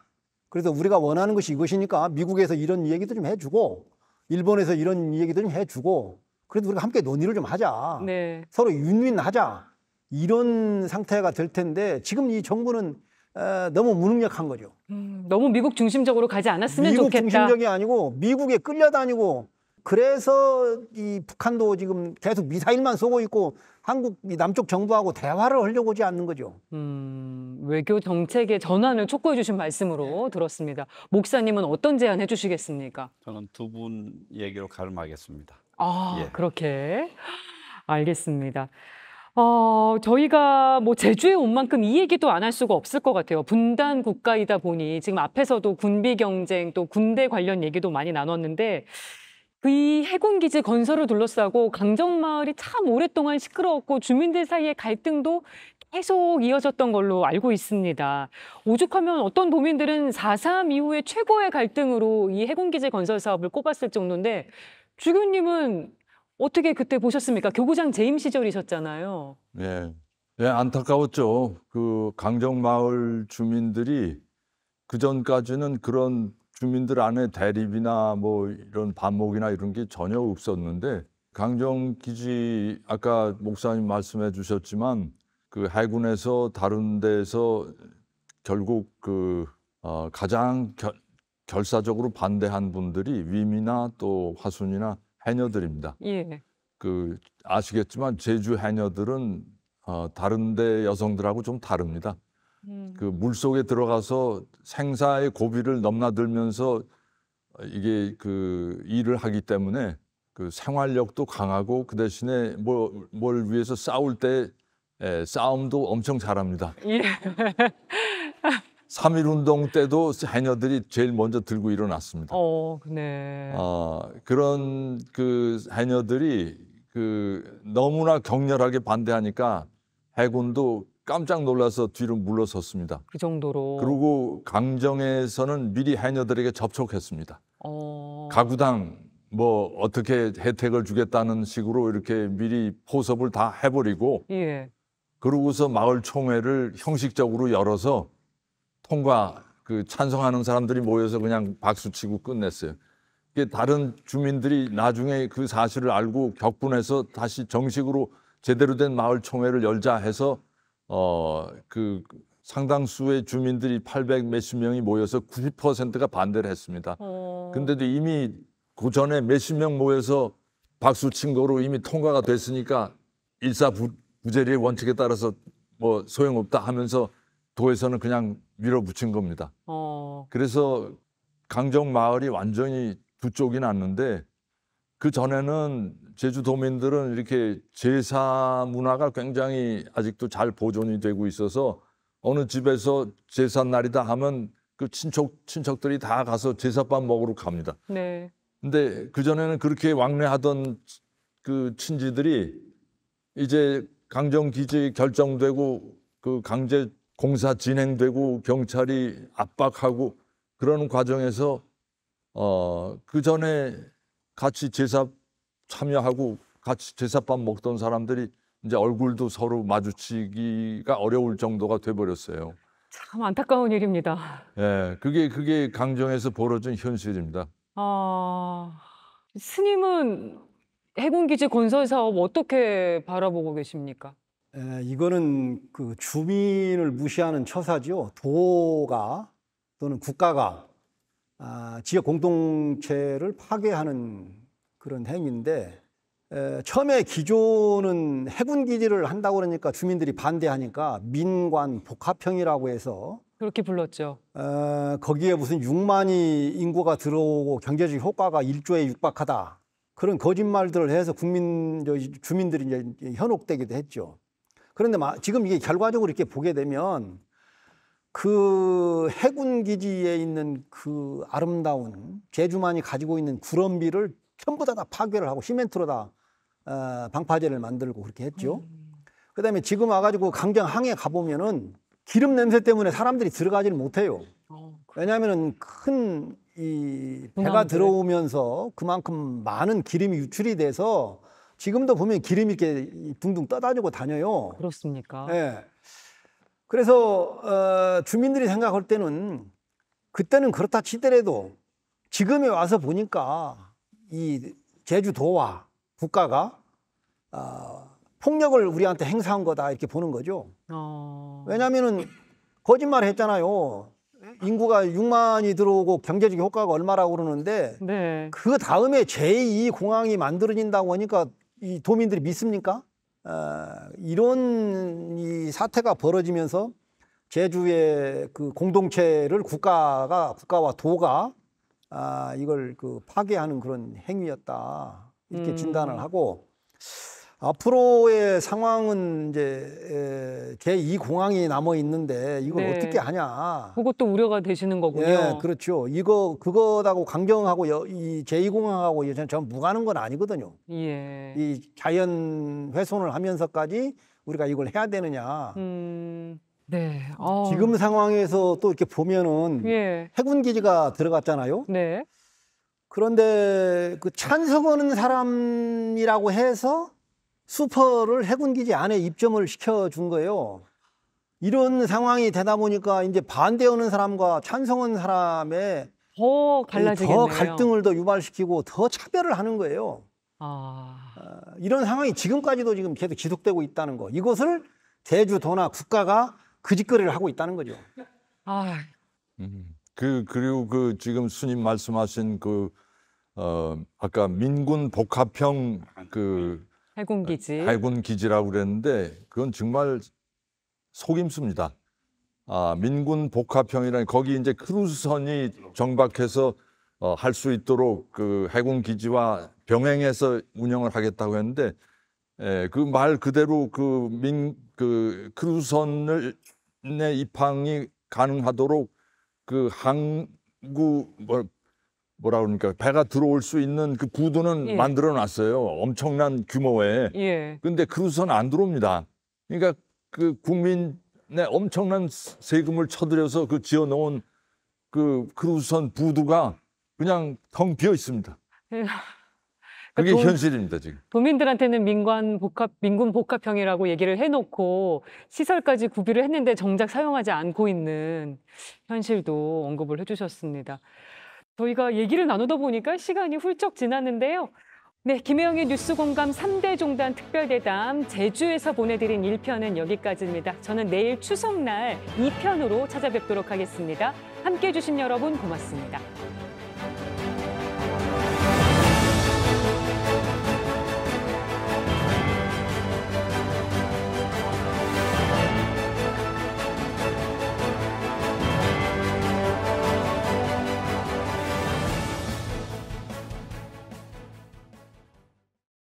그래서 우리가 원하는 것이 이것이니까 미국에서 이런 얘기도 좀 해주고 일본에서 이런 얘기도 좀 해주고 그래도 우리가 함께 논의를 좀 하자. 네. 서로 윈윈하자. 이런 상태가 될 텐데 지금 이 정부는 너무 무능력한 거죠. 너무 미국 중심적으로 가지 않았으면 미국 좋겠다. 중심적이 아니고 미국에 끌려다니고 그래서 이 북한도 지금 계속 미사일만 쏘고 있고 한국 이 남쪽 정부하고 대화를 하려고 하지 않는 거죠. 외교 정책의 전환을 촉구해 주신 말씀으로 들었습니다. 목사님은 어떤 제안 해주시겠습니까? 저는 두 분 얘기로 가름하겠습니다. 아, 예. 그렇게 알겠습니다. 저희가 뭐 제주에 온 만큼 이 얘기도 안 할 수가 없을 것 같아요. 분단 국가이다 보니 지금 앞에서도 군비 경쟁 또 군대 관련 얘기도 많이 나눴는데 이 해군 기지 건설을 둘러싸고 강정마을이 참 오랫동안 시끄러웠고 주민들 사이의 갈등도 계속 이어졌던 걸로 알고 있습니다. 오죽하면 어떤 도민들은 4.3 이후에 최고의 갈등으로 이 해군 기지 건설 사업을 꼽았을 정도인데 주 교님은 어떻게 그때 보셨습니까? 교구장 재임 시절이셨잖아요. 예. 예, 안타까웠죠. 그 강정마을 주민들이 그 전까지는 그런 주민들 안에 대립이나 뭐 이런 반목이나 이런 게 전혀 없었는데 강정기지 아까 목사님 말씀해 주셨지만 그 해군에서 다른 데서 결국 가장 결사적으로 반대한 분들이 위미나 또 화순이나 해녀들입니다. 예. 아시겠지만 제주 해녀들은 다른 데 여성들하고 좀 다릅니다. 그 물속에 들어가서 생사의 고비를 넘나들면서 이게 일을 하기 때문에 그 생활력도 강하고 그 대신에 뭘 위해서 싸울 때 싸움도 엄청 잘합니다. 예. 3.1 운동 때도 해녀들이 제일 먼저 들고 일어났습니다. 네. 그런 그 해녀들이 너무나 격렬하게 반대하니까 해군도 깜짝 놀라서 뒤로 물러섰습니다. 그 정도로. 그리고 강정에서는 미리 해녀들에게 접촉했습니다. 가구당 뭐 어떻게 혜택을 주겠다는 식으로 이렇게 미리 포섭을 다 해버리고 예. 그러고서 마을 총회를 형식적으로 열어서 찬성하는 사람들이 모여서 그냥 박수치고 끝냈어요. 이게 다른 주민들이 나중에 그 사실을 알고 격분해서 다시 정식으로 제대로 된 마을 총회를 열자 해서 상당수의 주민들이 800 몇십 명이 모여서 90%가 반대를 했습니다. 근데도 이미 그 전에 몇십 명 모여서 박수 친 거로 이미 통과가 됐으니까 일사부재리의 원칙에 따라서 뭐 소용없다 하면서 도에서는 그냥 밀어붙인 겁니다. 그래서 강정 마을이 완전히 두 쪽이 났는데 그 전에는 제주도민들은 이렇게 제사 문화가 굉장히 아직도 잘 보존이 되고 있어서 어느 집에서 제사 날이다 하면 그 친척들이 다 가서 제사밥 먹으러 갑니다. 네. 근데 그 전에는 그렇게 왕래하던 그 친지들이 이제 강정 기지 결정되고 그 강제 공사 진행되고 경찰이 압박하고 그러는 과정에서 그 전에 같이 제사 참여하고 같이 제사밥 먹던 사람들이 이제 얼굴도 서로 마주치기가 어려울 정도가 돼버렸어요. 참 안타까운 일입니다. 예, 그게 강정에서 벌어진 현실입니다. 스님은 해군기지 건설 사업 어떻게 바라보고 계십니까? 이거는 그 주민을 무시하는 처사죠. 도가 또는 국가가 지역 공동체를 파괴하는 그런 행위인데 처음에 기존은 해군 기지를 한다고 그러니까 주민들이 반대하니까 민관 복합형이라고 해서 그렇게 불렀죠. 거기에 무슨 6만이 인구가 들어오고 경제적 효과가 1조에 육박하다. 그런 거짓말들을 해서 주민들이 이제 현혹되기도 했죠. 그런데 지금 이게 결과적으로 이렇게 보게 되면 그 해군 기지에 있는 그 아름다운 제주만이 가지고 있는 구럼비를 전부 다 파괴를 하고 시멘트로 다 방파제를 만들고 그렇게 했죠. 그다음에 지금 와가지고 강정항에 가보면은 기름 냄새 때문에 사람들이 들어가지를 못해요. 왜냐하면은 큰 이 배가 들어오면서 그만큼 많은 기름이 유출이 돼서 지금도 보면 기름이 이렇게 둥둥 떠다니고 다녀요. 그렇습니까? 네. 그래서 주민들이 생각할 때는 그때는 그렇다 치더라도 지금에 와서 보니까 이 제주도와 국가가 폭력을 우리한테 행사한 거다 이렇게 보는 거죠. 왜냐하면은 거짓말 했잖아요. 인구가 6만이 들어오고 경제적 효과가 얼마라고 그러는데 네. 그 다음에 제2공항이 만들어진다고 하니까 이 도민들이 믿습니까? 이런 이 사태가 벌어지면서 제주의 그 공동체를 국가와 도가 이걸 그 파괴하는 그런 행위였다 이렇게 진단을 하고 앞으로의 상황은 이제 제2공항이 남아 있는데 이걸 네. 어떻게 하냐? 그것도 우려가 되시는 거군요. 예, 그렇죠. 그거하고 강정하고 이 제2공항하고 전 무관한 건 아니거든요. 예. 이 자연 훼손을 하면서까지 우리가 이걸 해야 되느냐? 네. 지금 상황에서 또 이렇게 보면은 예. 해군 기지가 들어갔잖아요. 네. 그런데 그 찬성하는 사람이라고 해서 수퍼를 해군 기지 안에 입점을 시켜준 거예요. 이런 상황이 되다 보니까 이제 반대하는 사람과 찬성하는 사람의 더 갈라지겠네요. 더 갈등을 더 유발시키고 더 차별을 하는 거예요. 이런 상황이 지금까지도 지금 계속 지속되고 있다는 거. 이것을 제주도나 국가가 그 짓거리를 하고 있다는 거죠. 그리고 그 지금 스님 말씀하신 아까 민군 복합형 해군 기지. 해군 기지라고 그랬는데 그건 정말 속임수입니다. 민군 복합형이라는 거기 이제 크루즈선이 정박해서 할 수 있도록 그 해군 기지와 병행해서 운영을 하겠다고 했는데 그 말 그대로 그 크루즈선을 내 입항이 가능하도록 그 항구 뭐라 그러니까 배가 들어올 수 있는 그 부두는 예. 만들어 놨어요. 엄청난 규모의. 예. 근데 크루즈선 안 들어옵니다. 그러니까 그 국민의 엄청난 세금을 쳐들여서 그 지어 놓은 그 크루즈선 부두가 그냥 텅 비어 있습니다. 그게 현실입니다, 지금. 도민들한테는 민군 복합형이라고 얘기를 해놓고 시설까지 구비를 했는데 정작 사용하지 않고 있는 현실도 언급을 해주셨습니다. 저희가 얘기를 나누다 보니까 시간이 훌쩍 지났는데요. 네, 김혜영의 뉴스공감 3대 종단 특별대담 제주에서 보내드린 1편은 여기까지입니다. 저는 내일 추석날 2편으로 찾아뵙도록 하겠습니다. 함께해 주신 여러분 고맙습니다.